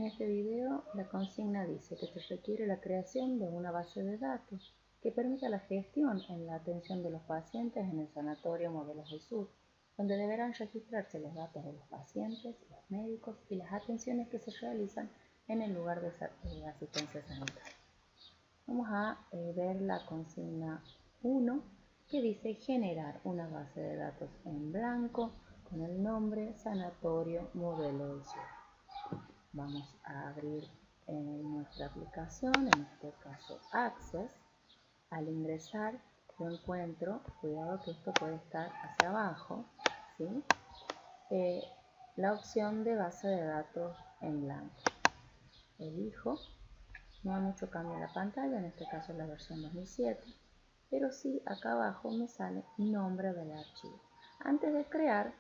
En este video, la consigna dice que se requiere la creación de una base de datos que permita la gestión en la atención de los pacientes en el Sanatorio Modelos del Sur, donde deberán registrarse los datos de los pacientes, los médicos y las atenciones que se realizan en el lugar de asistencia sanitaria. Vamos a ver la consigna 1, que dice generar una base de datos en blanco con el nombre Sanatorio Modelo del Sur. Vamos a abrir nuestra aplicación, en este caso Access. Al ingresar yo encuentro, cuidado que esto puede estar hacia abajo, ¿sí? La opción de base de datos en blanco. Elijo, no hay mucho cambio en la pantalla, en este caso es la versión 2007, pero sí acá abajo me sale nombre del archivo. Antes de crear,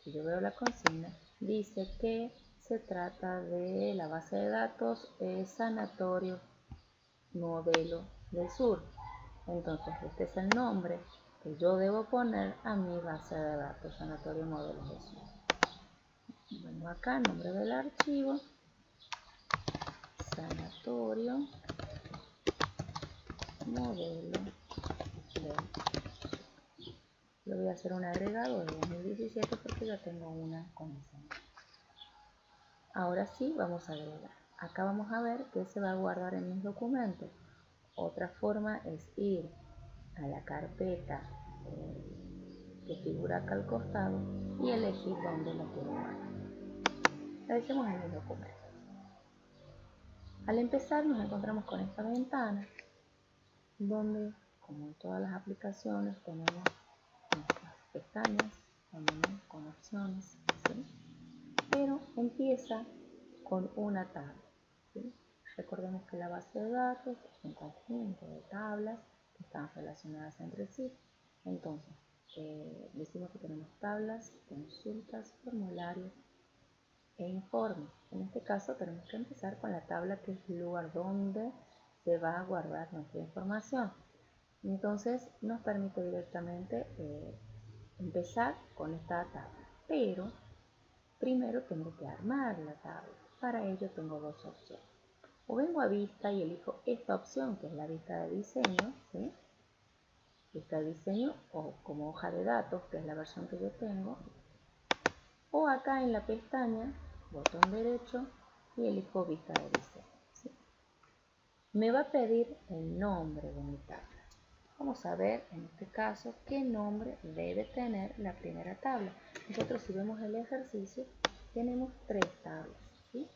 si yo veo la consigna, dice que se trata de la base de datos Sanatorio Modelo del Sur. Entonces este es el nombre que yo debo poner a mi base de datos Sanatorio Modelo del Sur. Bueno, acá nombre del archivo, Sanatorio Modelo del Sur. Le voy a hacer un agregado de 2017 porque ya tengo una con ese nombre. Ahora sí, vamos a agregar. Acá vamos a ver que se va a guardar en mis documentos. Otra forma es ir a la carpeta que figura acá al costado y elegir dónde la quiero guardar. La dejemos en mis documentos. Al empezar nos encontramos con esta ventana donde, como en todas las aplicaciones, tenemos nuestras pestañas, tenemos con opciones, ¿sí? Pero empieza con una tabla, ¿sí? Recordemos que la base de datos es un conjunto de tablas que están relacionadas entre sí. Entonces, decimos que tenemos tablas, consultas, formularios e informes. En este caso tenemos que empezar con la tabla, que es el lugar donde se va a guardar nuestra información. Entonces nos permite directamente empezar con esta tabla, pero primero tengo que armar la tabla. Para ello tengo dos opciones. O vengo a vista y elijo esta opción, que es la vista de diseño, ¿sí? Vista de diseño o como hoja de datos, que es la versión que yo tengo. O acá en la pestaña, botón derecho, y elijo vista de diseño, ¿sí? Me va a pedir el nombre de mi tabla. Vamos a ver en este caso qué nombre debe tener la primera tabla. Nosotros, si vemos el ejercicio, tenemos tres tablas, ¿sí?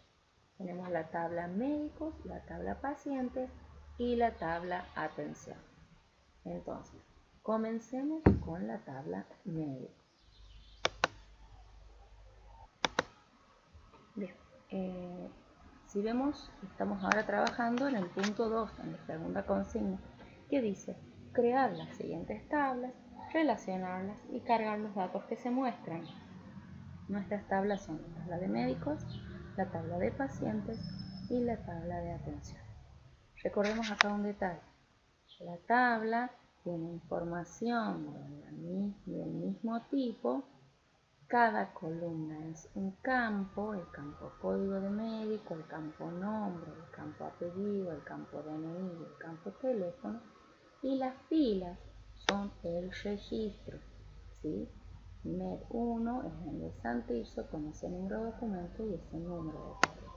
Tenemos la tabla médicos, la tabla pacientes y la tabla atención. Entonces, comencemos con la tabla médicos. Bien, si vemos, estamos ahora trabajando en el punto 2, en la segunda consigna, que dice crear las siguientes tablas, relacionarlas y cargar los datos que se muestran. Nuestras tablas son la tabla de médicos, la tabla de pacientes y la tabla de atención. Recordemos acá un detalle. La tabla tiene información del mismo tipo. Cada columna es un campo, el campo código de médico, el campo nombre, el campo apellido, el campo DNI, el campo teléfono, y las filas son el registro, ¿sí? MED1 es el de Santirso con ese número de documento y ese número de código.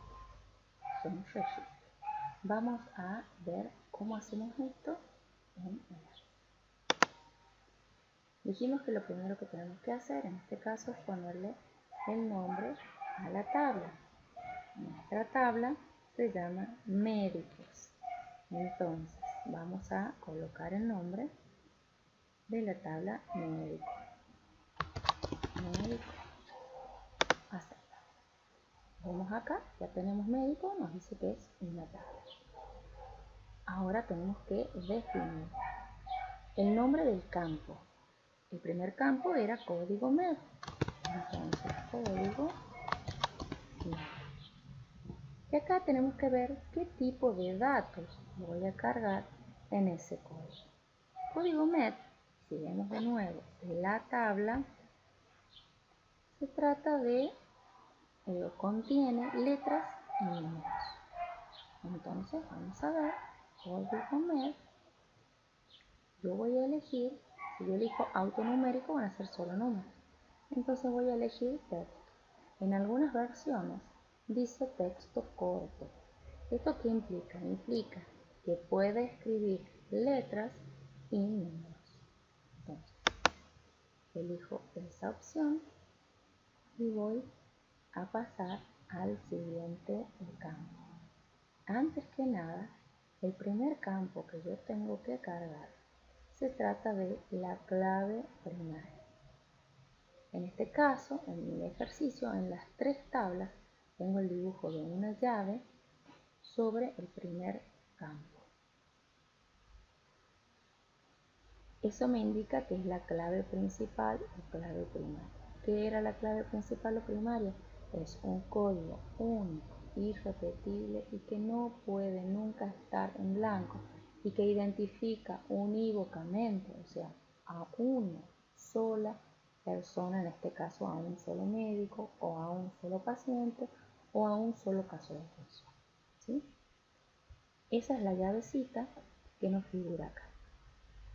Son registros. Vamos a ver cómo hacemos esto en el área. Dijimos que lo primero que tenemos que hacer en este caso es ponerle el nombre a la tabla. Nuestra tabla se llama médicos. Entonces vamos a colocar el nombre de la tabla médico. Médico. Aceptar. Vemos acá, ya tenemos médico, nos dice que es una tabla. Ahora tenemos que definir el nombre del campo. El primer campo era código MED. Entonces, código MED. Y acá tenemos que ver qué tipo de datos voy a cargar en ese código. Código MED, si vemos de nuevo la tabla, se trata de, contiene letras números. Entonces vamos a ver, código MED, yo voy a elegir, si yo elijo autonumérico van a ser solo números, entonces voy a elegir texto. En algunas versiones dice texto corto. ¿Esto qué implica? Implica que puede escribir letras y números. Entonces, elijo esa opción y voy a pasar al siguiente campo. Antes que nada, el primer campo que yo tengo que cargar se trata de la clave primaria. En este caso, en mi ejercicio, en las tres tablas, tengo el dibujo de una llave sobre el primer campo. Eso me indica que es la clave principal o clave primaria. ¿Qué era la clave principal o primaria? Es un código único, irrepetible y que no puede nunca estar en blanco y que identifica unívocamente, o sea, a una sola persona, en este caso a un solo médico o a un solo paciente o a un solo caso de caso. ¿Sí? Esa es la llavecita que nos figura acá.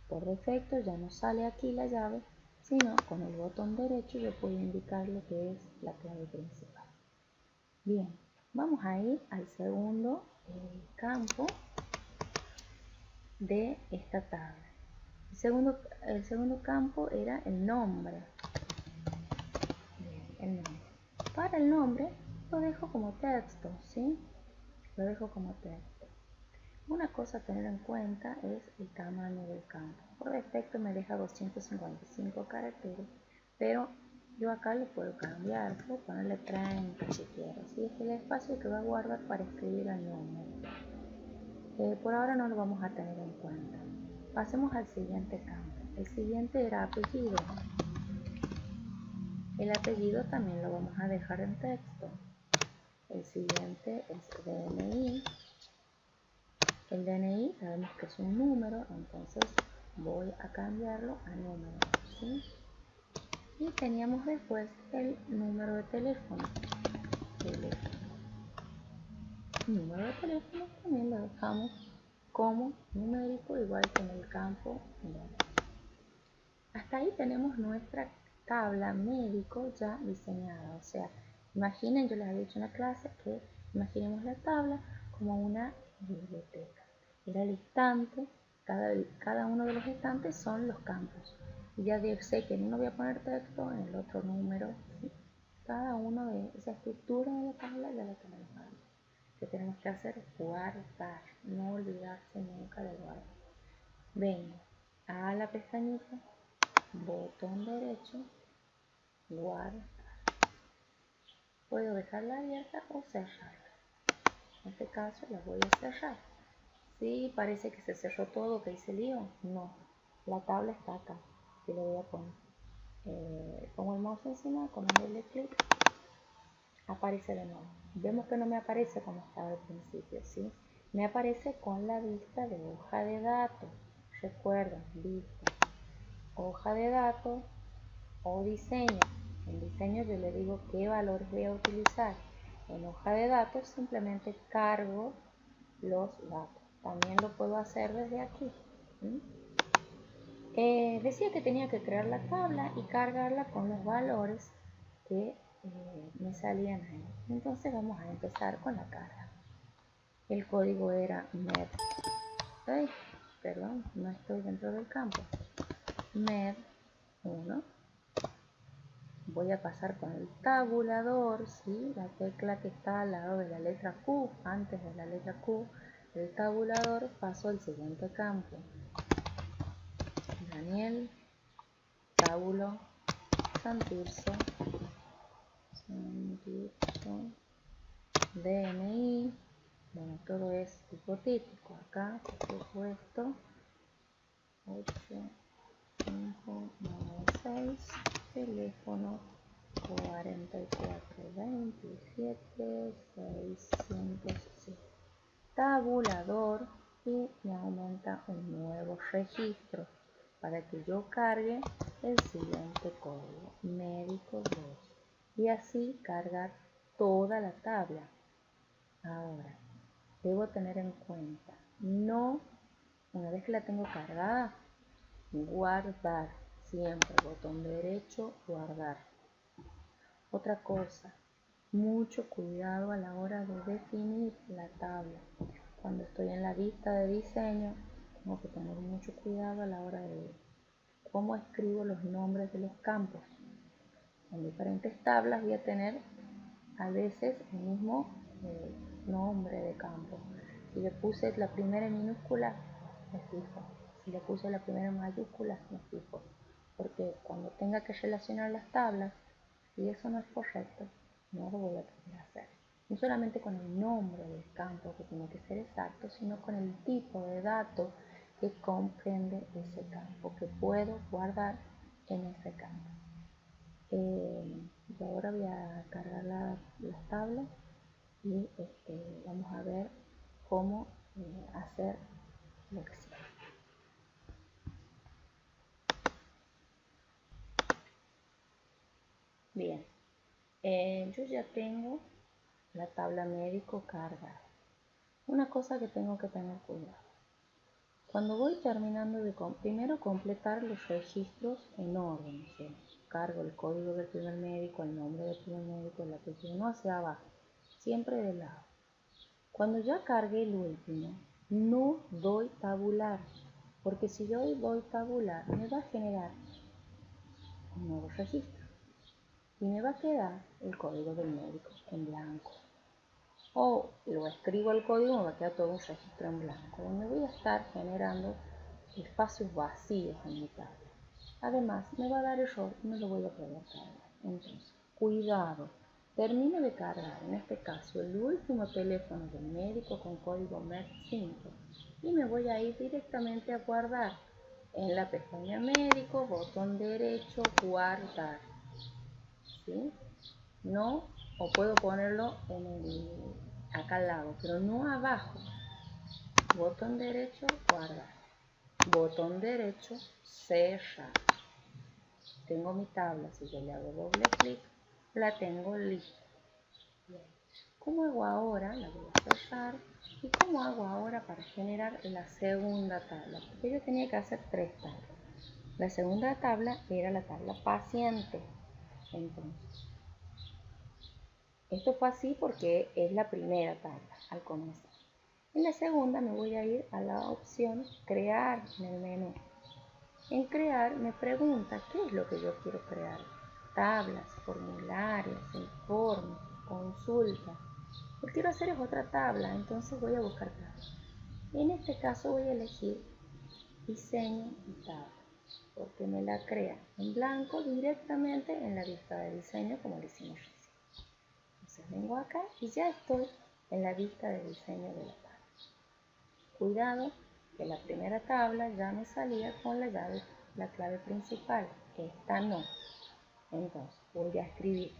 Por defecto ya no sale aquí la llave, sino con el botón derecho yo puedo indicar lo que es la clave principal. Bien, vamos a ir al segundo campo de esta tabla. El segundo campo era el nombre. Bien, el nombre. Para el nombre lo dejo como texto, ¿sí? Lo dejo como texto. Una cosa a tener en cuenta es el tamaño del campo. Por defecto me deja 255 caracteres, pero yo acá lo puedo cambiar, puedo ponerle 30 si quiero. ¿Sí? Es el espacio que va a guardar para escribir el número. Por ahora no lo vamos a tener en cuenta. Pasemos al siguiente campo. El siguiente era apellido. El apellido también lo vamos a dejar en texto. El siguiente es DNI. El DNI sabemos que es un número, entonces voy a cambiarlo a número, ¿sí? Y teníamos después el número de teléfono. El número de teléfono también lo dejamos como numérico, igual que en el campo DNI. Hasta ahí tenemos nuestra tabla médico ya diseñada. O sea, imaginen, yo les había dicho en la clase que imaginemos la tabla como una biblioteca. Era el estante, cada uno de los estantes son los campos. Y ya sé que en uno voy a poner texto, en el otro número. ¿Sí? Cada uno de esa estructura de la tabla ya la tenemos ahí. Lo que tenemos que hacer es guardar, no olvidarse nunca de guardar. Vengo a la pestañita, botón derecho, guardar. Puedo dejarla abierta o cerrarla. En este caso la voy a cerrar. ¿Sí? Parece que se cerró todo, que hice lío. No, la tabla está acá. Y le voy a poner. Pongo el mouse encima, con un doble clic, aparece de nuevo. Vemos que no me aparece como estaba al principio, ¿sí? Me aparece con la vista de hoja de datos. Recuerden, vista, hoja de datos o diseño. En diseño yo le digo qué valores voy a utilizar. En hoja de datos simplemente cargo los datos. También lo puedo hacer desde aquí. Decía que tenía que crear la tabla y cargarla con los valores que me salían ahí. Entonces vamos a empezar con la carga. El código era med. Ay, perdón, no estoy dentro del campo. Med 1. Voy a pasar con el tabulador, ¿sí? La tecla que está al lado de la letra Q, antes de la letra Q, el tabulador, paso al siguiente campo. Daniel, tabulo, Santirso, DNI, bueno, todo es hipotético. Acá, por supuesto, 8, 5, 9, 6, teléfono 44, 27, 607. Tabulador y me aumenta un nuevo registro para que yo cargue el siguiente código, médico 2, y así cargar toda la tabla. Ahora, debo tener en cuenta, no, una vez que la tengo cargada, guardar, siempre, botón derecho, guardar. Otra cosa, mucho cuidado a la hora de definir la tabla. Cuando estoy en la vista de diseño, tengo que tener mucho cuidado a la hora de cómo escribo los nombres de los campos. En diferentes tablas voy a tener a veces el mismo nombre de campo. Si le puse la primera en minúscula, me fijo. Si le puse la primera en mayúscula, me fijo. Porque cuando tenga que relacionar las tablas, si eso no es correcto, no lo voy a poder hacer. No solamente con el nombre del campo, que tiene que ser exacto, sino con el tipo de datos que comprende ese campo, que puedo guardar en ese campo. Yo ahora voy a cargar las tablas y vamos a ver cómo hacer lo que sigue. Bien, yo ya tengo la tabla médico cargada. Una cosa que tengo que tener cuidado. Cuando voy terminando de primero completar los registros en orden, ¿sí? Cargo el código del primer médico, el nombre del primer médico, el apellido, no hacia abajo, siempre de lado. Cuando ya cargué el último, no doy tabular, porque si yo doy tabular me va a generar un nuevo registro y me va a quedar el código del médico en blanco. O lo escribo el código, me va a quedar todo un registro en blanco, donde voy a estar generando espacios vacíos en mi tabla. Además, me va a dar error y no lo voy a poder cargar. Entonces, cuidado. Termino de cargar, en este caso, el último teléfono del médico con código MED5 y me voy a ir directamente a guardar en la pestaña médico, botón derecho, guardar. ¿Sí? No, o puedo ponerlo acá al lado, pero no abajo. Botón derecho, guardar. Botón derecho, cerrar. Tengo mi tabla, si yo le hago doble clic, la tengo lista. ¿Cómo hago ahora? La voy a cerrar. ¿Y cómo hago ahora para generar la segunda tabla? Porque yo tenía que hacer 3 tablas. La segunda tabla era la tabla paciente. Entonces, esto fue así porque es la primera tabla al comenzar. En la segunda me voy a ir a la opción crear en el menú. En crear me pregunta qué es lo que yo quiero crear. Tablas, formularios, informes, consultas. Lo que quiero hacer es otra tabla, entonces voy a buscar tablas. En este caso voy a elegir diseño y tabla, porque me la crea en blanco directamente en la vista de diseño como lo hicimos recién. Entonces vengo acá y ya estoy en la vista de diseño de la tabla. Cuidado que la primera tabla ya me salía con la clave principal, esta no. Entonces voy a escribir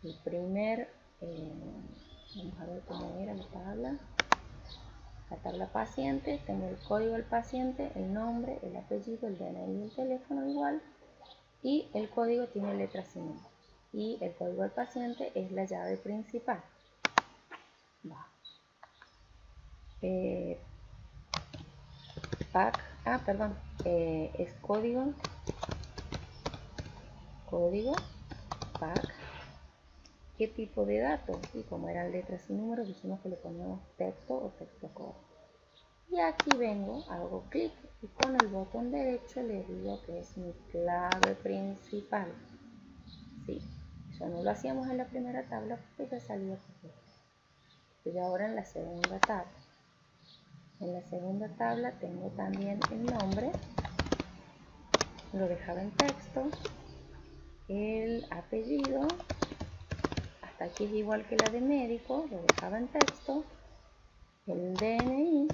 el primer, vamos a ver cómo era la tabla paciente, tengo el código del paciente, el nombre, el apellido, el DNI y el teléfono igual, y el código tiene letras y números, y el código del paciente es la llave principal. Es código, pack, ¿qué tipo de datos? Y como eran letras y números, dijimos que le poníamos texto o texto corto. Y aquí vengo, hago clic y con el botón derecho le digo que es mi clave principal. Sí, eso no lo hacíamos en la primera tabla porque ya salía perfecto. Estoy ahora en la segunda tabla. En la segunda tabla tengo también el nombre, lo dejaba en texto, el apellido, hasta aquí es igual que la de médico, lo dejaba en texto, el DNI,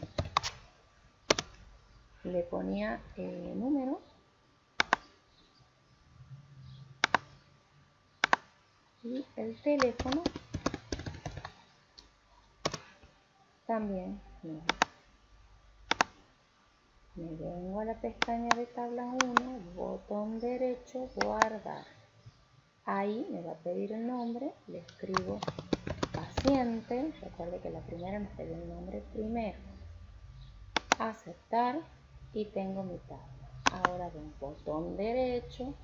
le ponía número y el teléfono también número. Me vengo a la pestaña de tabla 1, botón derecho, guardar. Ahí me va a pedir el nombre, le escribo paciente, recuerde que la primera me salió el nombre primero. Aceptar y tengo mi tabla. Ahora doy botón derecho,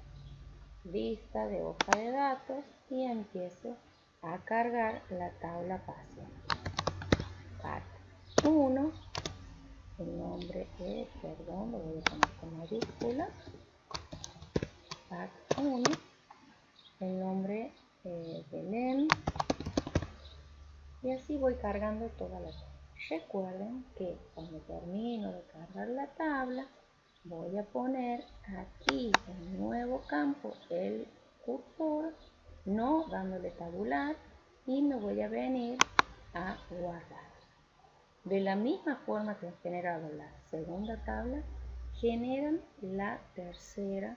vista de hoja de datos y empiezo a cargar la tabla parcial. Parte 1, el nombre es, perdón, lo voy a poner con mayúscula. Parte 1, el nombre Belén. Y así voy cargando toda la tabla. Recuerden que cuando termino de cargar la tabla, voy a poner aquí en el nuevo campo el cursor, no dándole tabular, y me voy a venir a guardar. De la misma forma que he generado la segunda tabla, generan la tercera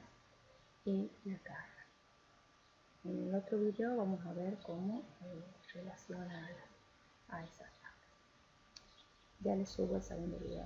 y la carga. En el otro video vamos a ver cómo relaciona a esa tabla. Ya les subo el segundo video.